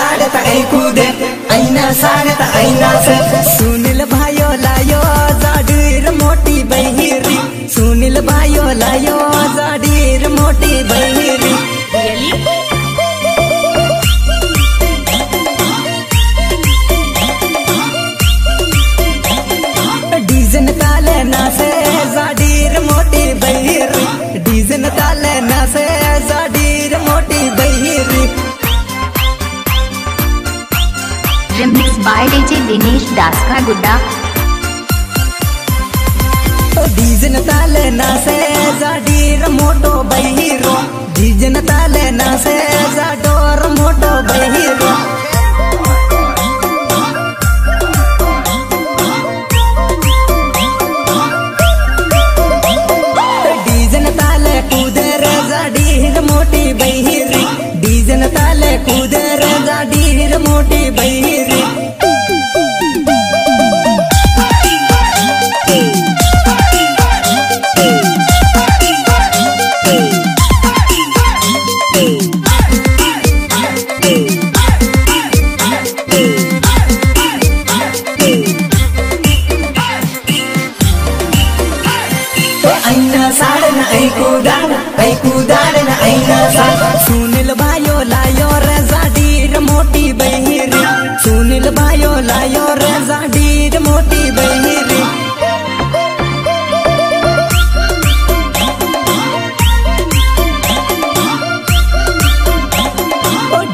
साड़े तई कूदे आईना साड़े त आईना से सुनील भाइयों लायो जाडीर मोटी बहिरी सुनील भाइयों लायो जाडीर मोटी बहिरी डीजन ताले ना से जाडीर मोटी बहिरी डीजन ताले ना से जाडीर मोटी बहिरी रिमिक्स बाय डीजे दिनेश दास का गुड्डा डीजन ताले ना से जाडीर मोटो बहिरो डीजन ताले ना से जाडोर मोटो बहिरो डीजन ताले कूदे रे जाडीर मोटी बहिरी डीजन ताले कूदे रे जाडीर मोटी बहिरी आईना साड़ न आई कूदाड़ न आईना साड़ सुनील भाइयों लायो रे जाडीर मोटी बहिरी सुनील भाइयों लायो रे जाडीर मोटी बहिरी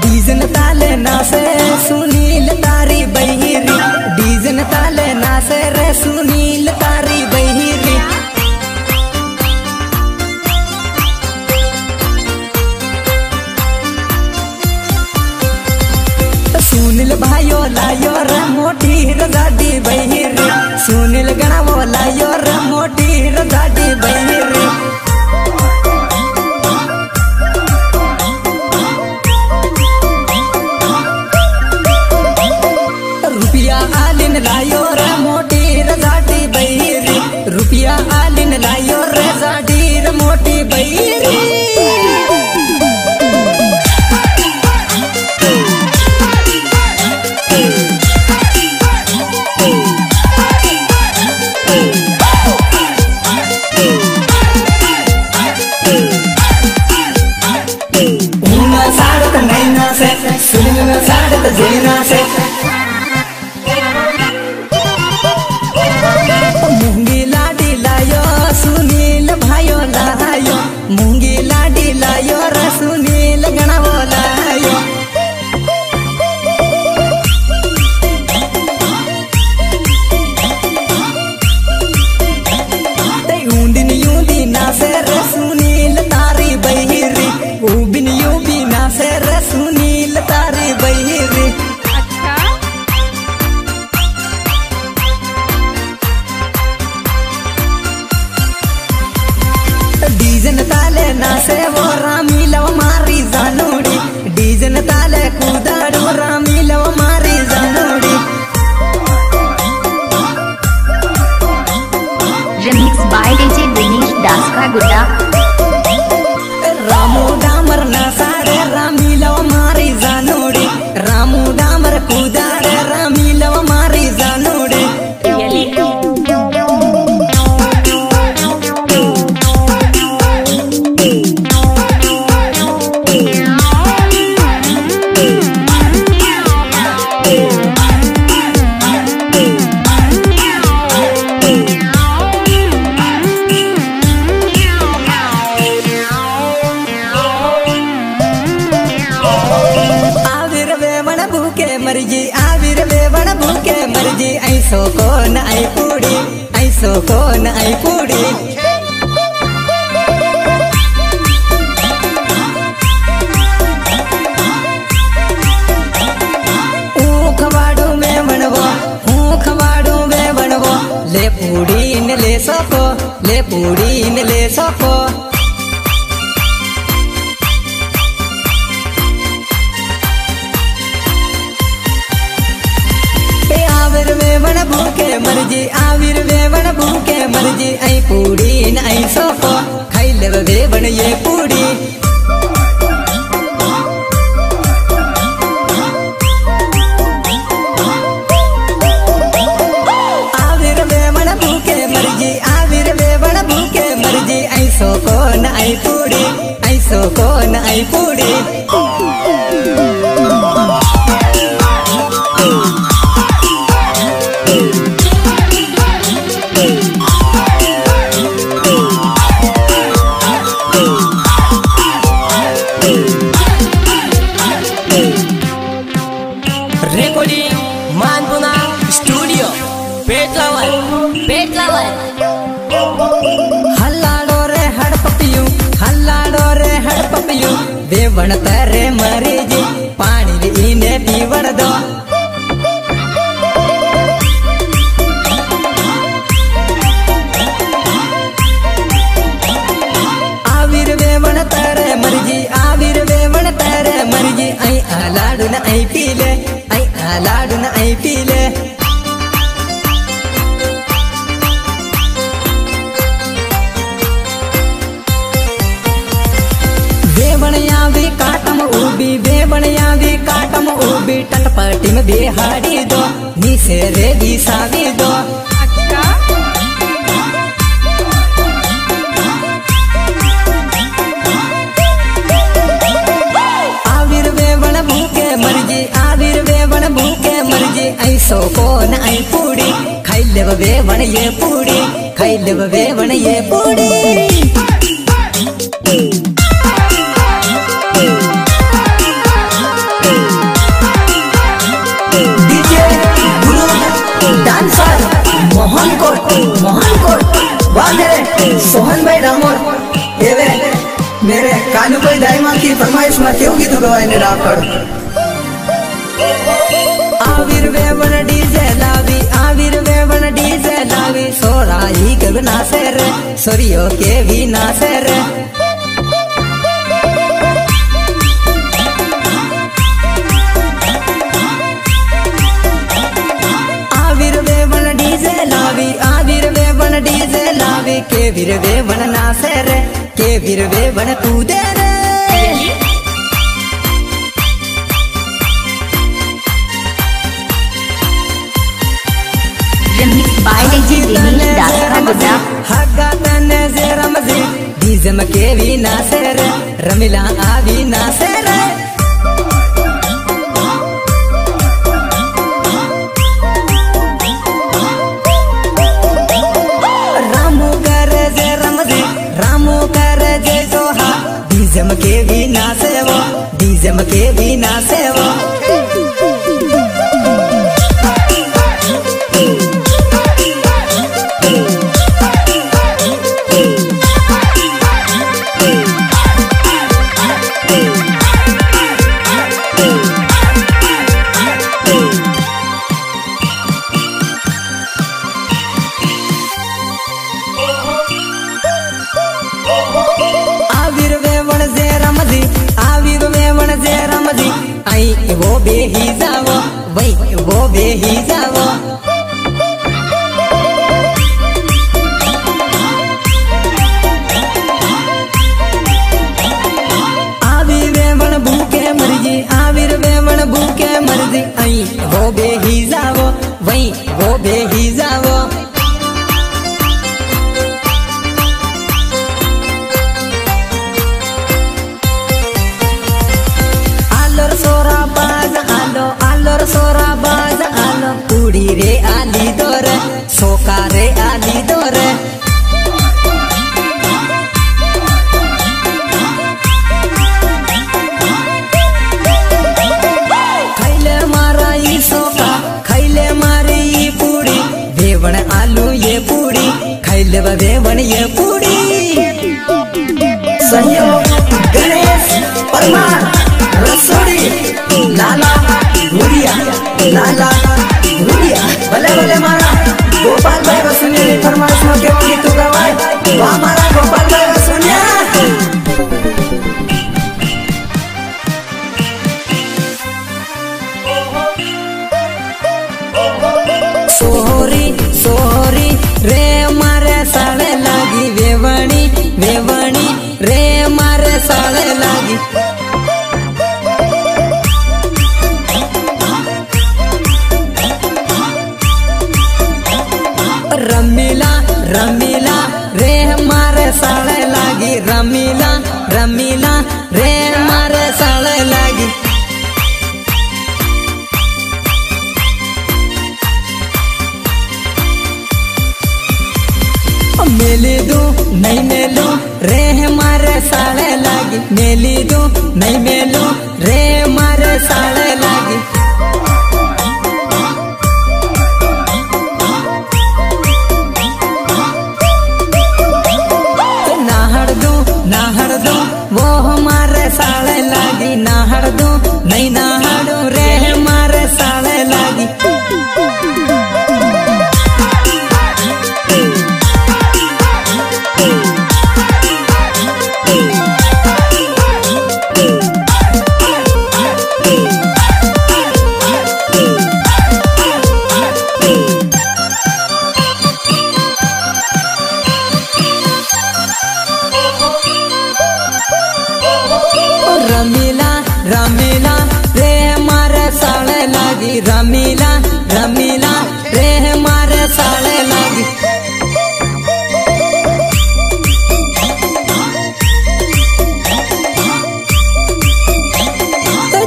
डीजन ताले ना से सुनील तारी बहिरी डीजन ताले ना से रे सुनील तारी बहिरी सुनील भाइयों लायो रे मोटी रजाडी बहिरी सुनील गणावो लायो रे मोटी रजाडी बहिरी रुपया आलिन लायो रे मोटी रजाडी बहिरी रुपया आलिन लायो रे जाडीर मोटी बहिरी सुनील साड़े त जेना से मूंगी लाडी लायो सुनील भाइयों लायो मूंगी लाडी लायो रे सुनील गणावो लायो ऊंदिन यूंदी ना से रे सुनील तारी बहिरी ऊबिन यूबी ना से रे सुनील तारी बहिरी डीजन ताले ना से वो रामी लव मारी जानूड़ी डीजन ताले कूदाड़ो रामी लव मारी जानूड़ी रिमिक्स बाय डीजे दिनेश दास का गुड्डा रामू डामर ना साड़े रामी लव मारी जानूड़ी रामू डामर कूदाड़े रामी लव मारी जानूड़ी आविर वेवण भूखे मर्जी ऐसो को न आई पूड़ी ऐसो को न आई पूड़ी खवाड़ू में बनवो ले पूड़ी न ले सको ले पूड़ी न ले सको मर्जी आविर वेवण भूखे मर्जी आई पूड़ी न आई सोको खाई ले वेवण ये पूड़ी रेकॉर्डिंग मानपुना स्टूडियो पेटलावर हल्लाडो रे हड़पपियू वेवण तेरे मरीजी पानी इने पीवड़ दो आविर वेवण तेरे मरीजी आई आलाडू न आई पीले वेवणयावी काटम उबी टटपटी में बिहाड़ी दो नीसे रे भी सावी दो आविर वेवण भूखे मर्जी ऐसो को न आई पूड़ी खाई लेव वेवण ये पूड़ी मोहन कोट वाह मेरे सोहन भाई रामोर मेरे कानू भाई दाईमा की फरमाइश में क्यों गीत गवाए ने रापड़ आविर वेवण डीजे लावी सोरा ही कब नासे रे सोरियो के भी नासे रे डीजे लावी के वीर वेवण नासे रे के वीर वेवण कूदे रे हगा तने जे रमजी डीजे में के भी नासे रे रमिला आवी नासे रे डीजम के भी नासे वो आई वो बेही जावो आविर वेवण भूखे मर्जी आई वो बेही जावो सोरा बाज आलो कुड़ी रे आली दोर सोका रे आली दोर खैले मारा ई सोका खैले मारी ई पूड़ी वेवण आलू ये पूड़ी खैले वेवण ये पूड़ी सहयोग गणेश परमार रसोड़ी लाला भले मारा गोपाल भाई सुनिए फरमाइश में क्यों गीत गवाए वाह मारा गोपाल भाई सुनिए सोहरी रे मारे साड़े लागी वेवणी रे मारे साड़े लागी रमीला रे मारे साड़े लागी रमीला रे मारे साड़े लागी मेली दू नहीं मेलू रे मारे साड़े लागी मेली दू नहीं मेलू रे मारे साड़े लागी लागी रमीला रमीला रे मारे साले लागी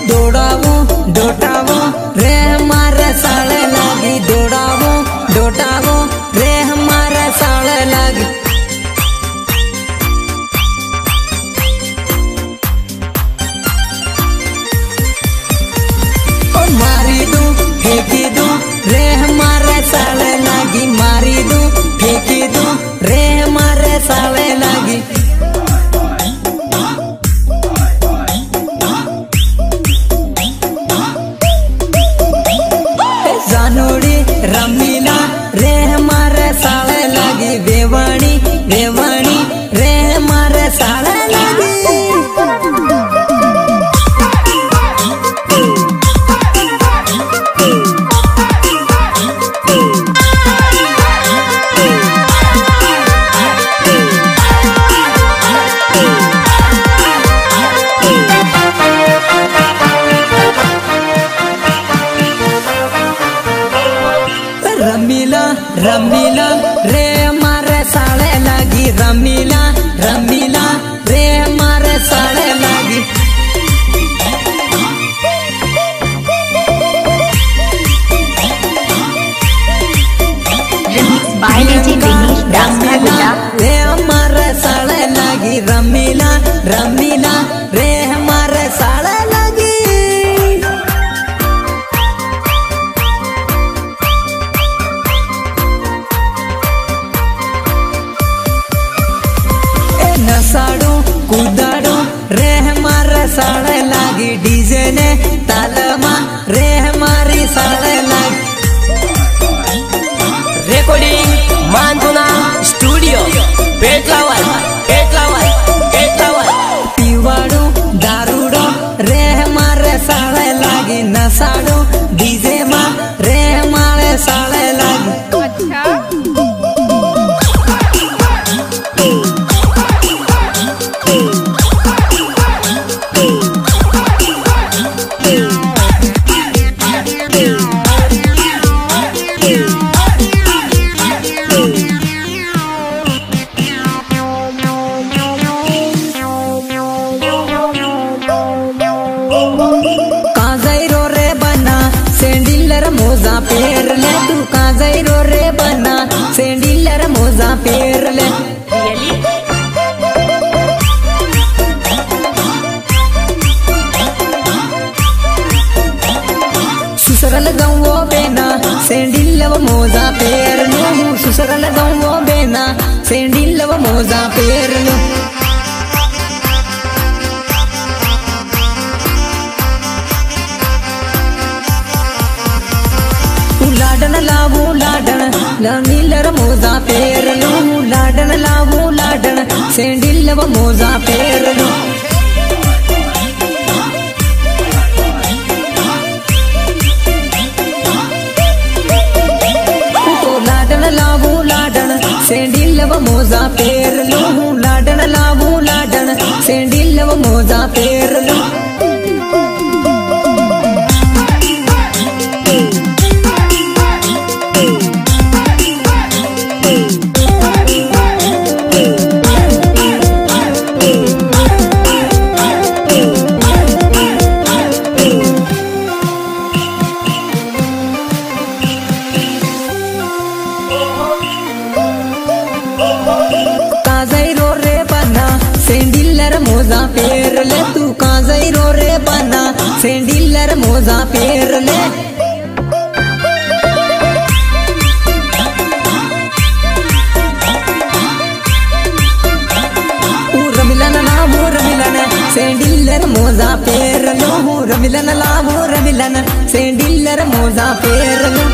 दौड़ावो डोटावो रे मारे साले लागी दौड़ावो डोटावो रे मारे साले लागी मारी दू फेंकी दू रे हमारे साले लागी मारी दू फेंकी दू रे हमारे साले लागी जानोड़ी रमीला रे हमारे साले लागी बेवाणी बेवाणी रे हमारे साले लागी रमीला रमीला रे हमारे साले लागी रमीला रमीला रे हमारे साले लागी Remix by DJ Dinesh Das Kagula. रे हमारे साले लागी रमीला रमीला रे हमारे साले लागी नसाड़ो कूदाड़ो रे हमारे साले लागी डीजे ने तालमा रे हमारी साले लागी रिकॉर्डिंग मानपुना स्टूडियो पेटलावल पेटलावल पेटलावल पीवाड़ो दारूड़ो रे हमारे साले लागी नसाड़ो डीजे मा रे हमारे साले लागी काजैरो रे बना सेंडिलर मोजा पेर ले तू काजैरो रे बना सेंडिलर मोजा पेर ले सुसरल गवो बेना सेंडिलव मोजा पेर लो सुसरल गवो बेना सेंडिलव मोजा पेर लो लाडन लावू लाडन नीलर मोजा पेर लो लाडन लावू लाडन सेंडिलव मोजा पेर लो तो लाडन लावू लाडन सेंडिलव मोजा पेर लो लाडन लावू लाडन सेंडिलव मोजा पेर लो काजैरो रे बना सेंडिलर मोजा पेर ले तू काजैरो रे बना सेंडिलर मोजा पेर ले रमिलन लाभो रमिलन सेंडिलर मोजा पेर लो रमिलन लाभो रमिलन सेंडिलर मोजा पेर लो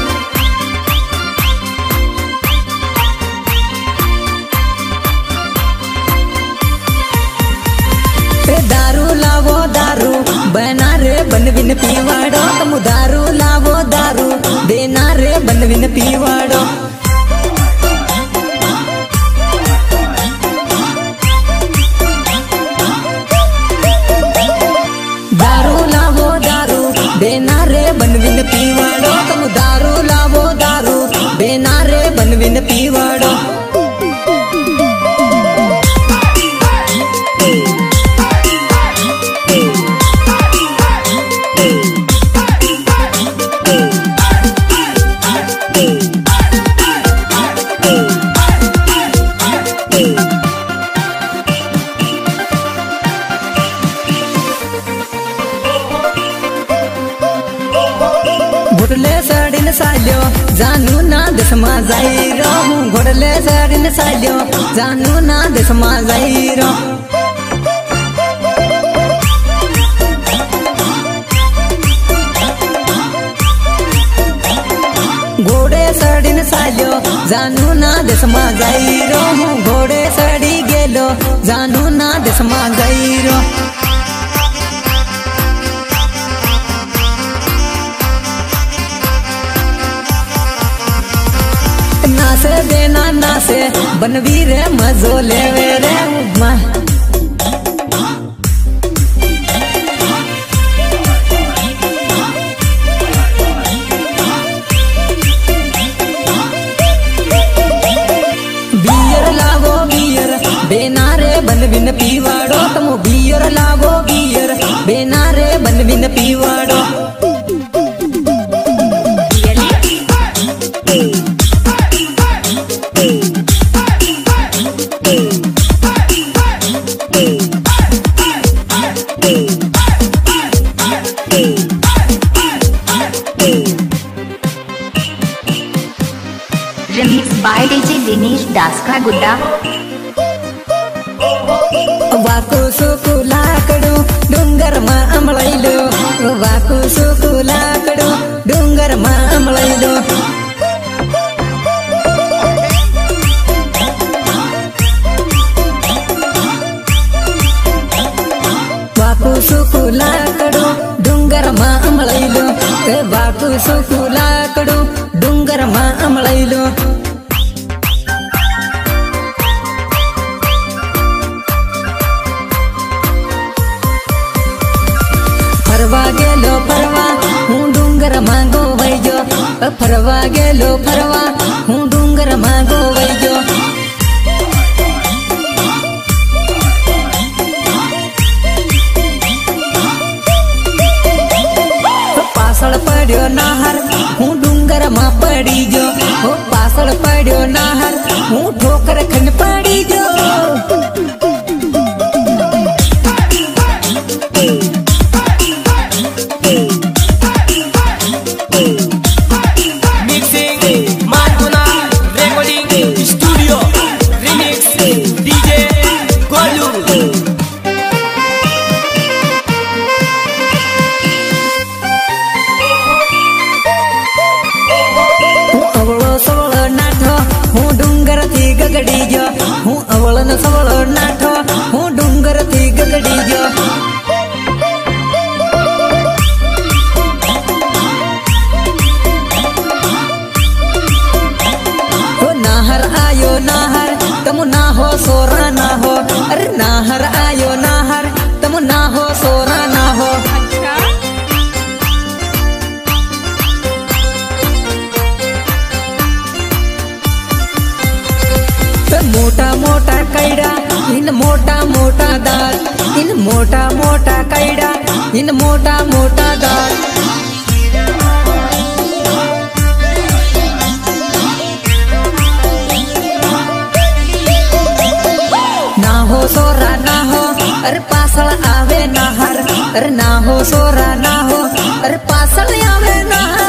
दारू लावो दारू बना रे बनविन पीवाड़ो तुम दारू लावो दारू देना रे बनविन पीवाड़ो दारू लावो दारू देना रे बनविन पीवाड़ो घोटले सडीन साल्यो जानु ना देशमा जाइरो घोटले सडीन साल्यो जानु ना देशमा जाइरो घोडे सडीन साल्यो जानु ना देशमा जाइरो घोडे सडी गेलो जानु ना देशमा जाइरो नासे देना नासे बनवीर मजो लेवे रे बियर लागो बियर बेनारे बनविन पीवाड़ो तुम बियर लागो beer बेनारे बनविन पीवाड़ो Remix by DJ Dinesh Das का गुड्डा वाकु सुकु लाकडो डुंगर मा अमळैलो वाकु सुकु लाकडो डुंगर मा अमळैलो वाकु सुकु लाकडो डुंगर मा अमळैलो वाकु सुकु लाकडो डुंगर मा अमळैलो फरवा गेलो फरवा हूँ डूंगर मांगो वैजो फरवा गेलो फरवा हूँ डूंगर मांगो वैजो पासळ पड्यो नाहर हूँ डूंगर मा पड़ी जो पासळ पड्यो नाहर हूँ ठोकर खंड पड़ी जो गगड़ी जो हूँ अवलन सवल नाठो हूँ डूंगर थी गगड़ी जो नाहर आयो नाहर तुम ना हो सोरा ना हो अरे नाहर आयो नाहर तुम ना हो सोरा ना हो मोटा मोटा कैडा इन मोटा मोटा दाल इन मोटा मोटा कैडा इन मोटा मोटा दाल ना हो सोरा ना हो अरे पासल आवे नाहर अरे ना हो सोरा ना हो अरे पासल आवे नाहर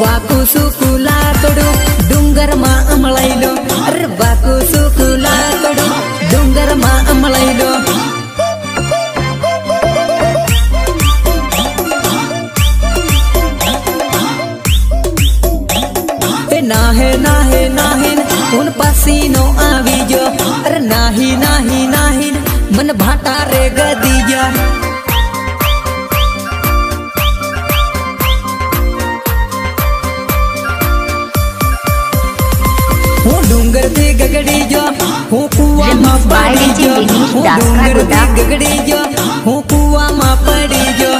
वाकु सुकु लाकडो डुंगर मा अमळैलो अरे वाकु सुकु लाकडो डुंगर मा अमळैलो नाहे नाहे नाहिन उन पसीनो आवी जो अरे नाही नाही नाहिन मन भाटा रे गदीजा डूंगर थी गगड़ी जो हूँ कुआ मा पड़ी जो डूंगर थी गगड़ी जो हूँ कुआ मा पड़ी जो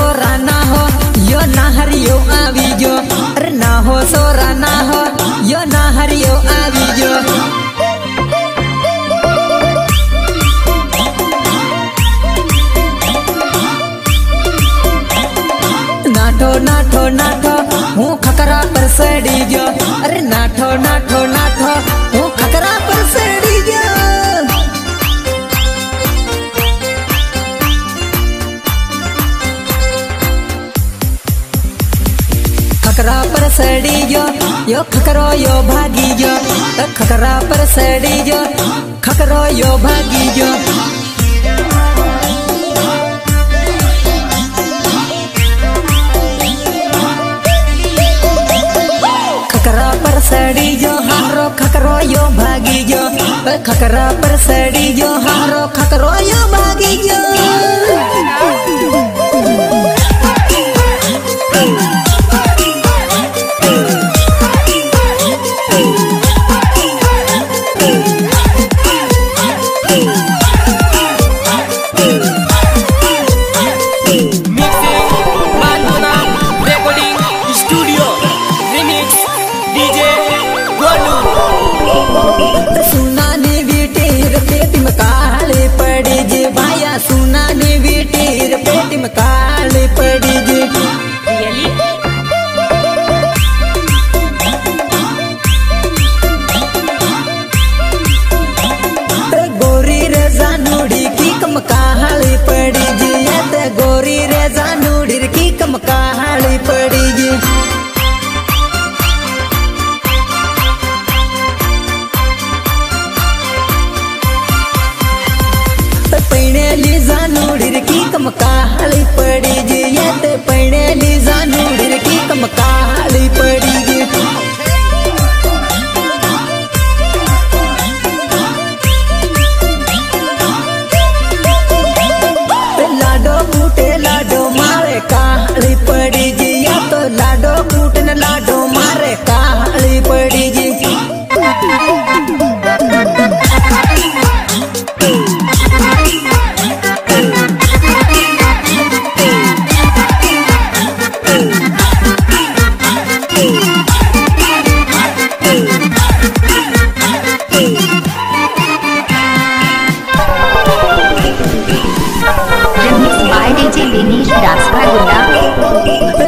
सोरा ना हो यो ना हरियो आवी जो, अरे ना हो सोरा ना हो यो ना हरियो आवी जो। नाठो नाठो नाठो हूँ खकरा पर सड़ी जो, अरे नाठो नाठो नाठो हूँ खकरा पर सड़ी जो। खकरा पर सड़ी जो यो खकरो यो भागी जो, खकरा पर सड़ी जो खकरो यो भागी जो। खकरा पर सड़ी जो हारो खकरो यो भागी जो, खकरा पर सड़ी जो हारो खकरो यो भागी जो। सुना ने बेटीर पेट में काले पड़ी जे। गोरी रे जानूड़ी की कम काली पड़ी जे, गोरी रे जानूड़ी की कम काली पड़ी जे। पैणेली जानूड़ी की कम काली पड़ी जी, ये ते पैणेली जानूड़ी की कम काली पड़ी जी। लाडो कूटे लाडो मारे काली पड़ी जी, या तो लाडो कूटन लाडो मारे काली पड़ी जी।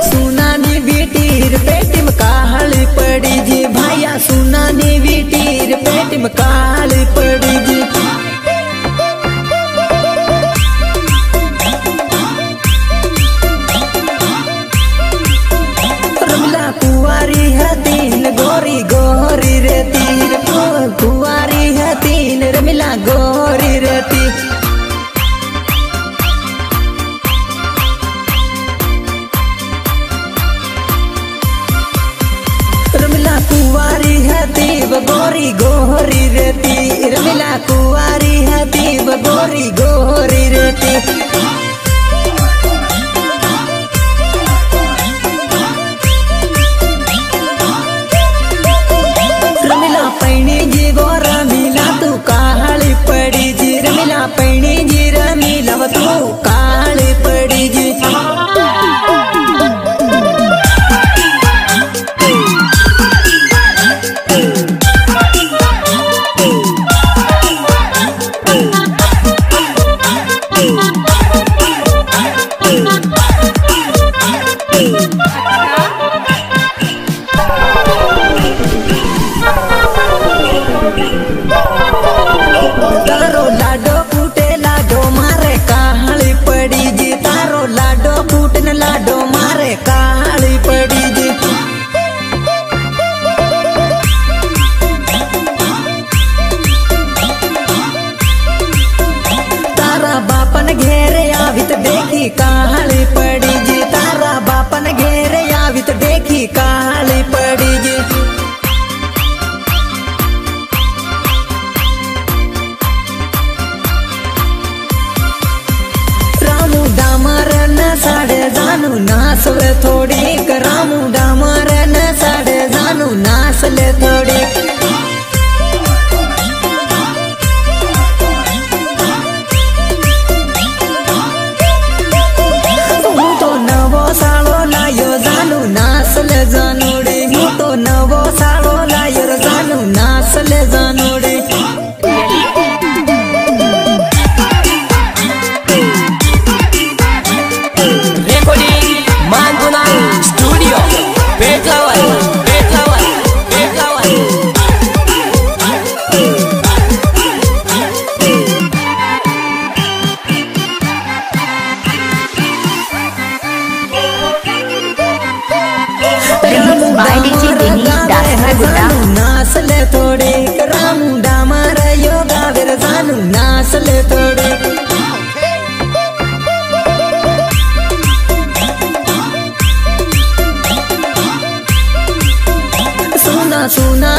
सुना ने बेटीर पेट में काली पड़ी जी, भाइया सुना ने बेटीर पेट में काली पड़ी जी। रमला कुंवारी है तीन गोरी गोरी रहती, कुंवारी है तीन रमला गोरी रहती। कुंवारी है तीब गोरी गोरी रहती, रमिला कुंवारी है तीब गोरी गोरी रहती। रमिला पैणी जी गोरा मिला तू काली पड़ी जी, रमिला पैणी जी रमिला तू काली पड़ी जी। तारो लाडो कूटे लाडो मारे काली पड़ी जी, तारो लाडो कूटन लाडो मारे काली पड़ी जी। तारा बापन घेरे आवित देखी काली पड़ी जी, तारा बापन घेरे आवित देखी काली पड़ी जी। साड़े जानू नास ले थोड़ी करामू डामर न साड़े जानू नास ले थोड़ी। तो असले तोड़े सुना सुना